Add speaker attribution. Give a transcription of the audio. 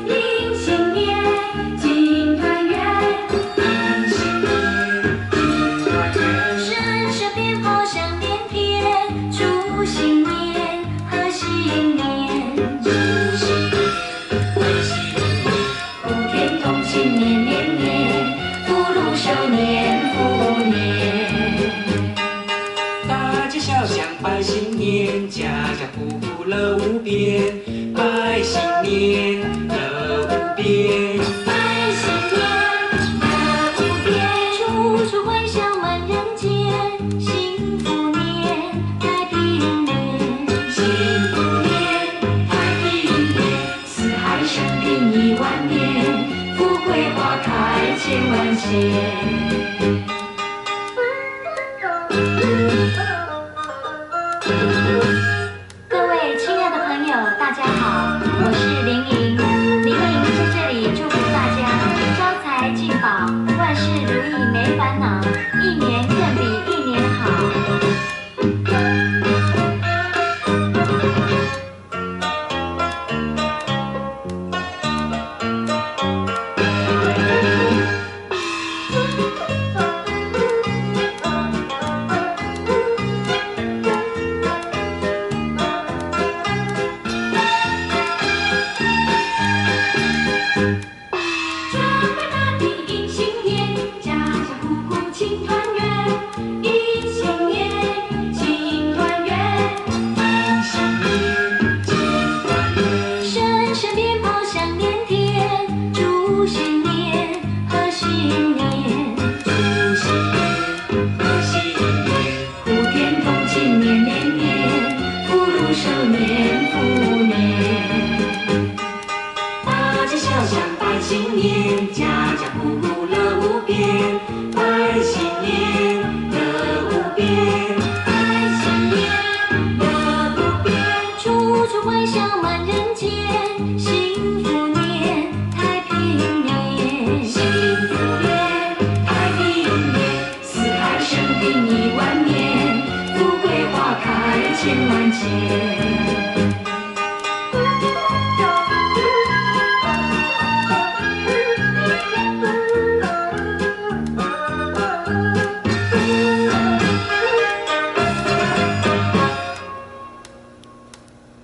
Speaker 1: 迎新年，金团圆。迎新年，金团圆。声声鞭炮响连天，祝新年贺新年。祝新年，贺新年。福田同庆年年年，福禄寿年福年。
Speaker 2: 大街小巷拜新年，家家户户乐无边。拜新年，乐无边。
Speaker 1: 拜新年，乐无边。处处欢笑满人间，幸福年，太平年。
Speaker 2: 幸福年，太平年。
Speaker 1: 四海升平10000年，富贵花开千万千。各位亲爱的朋友，大家好，我是林莹。林莹在这里祝福大家招财进宝，万事如意没烦恼，一年更比一年好。准备大地迎新年，家家户户庆团圆。迎新年，庆团圆。
Speaker 2: 迎新年，金团圆。
Speaker 1: 声声鞭炮响连天，祝新年贺新年。
Speaker 2: 祝新年，贺新年。
Speaker 1: 福田同庆年年年，福禄寿年福年。
Speaker 2: 大街小巷拜新年，家家户户乐无边。拜新年，乐无边。
Speaker 1: 拜新年，乐无边。处处欢笑满人间，幸福年。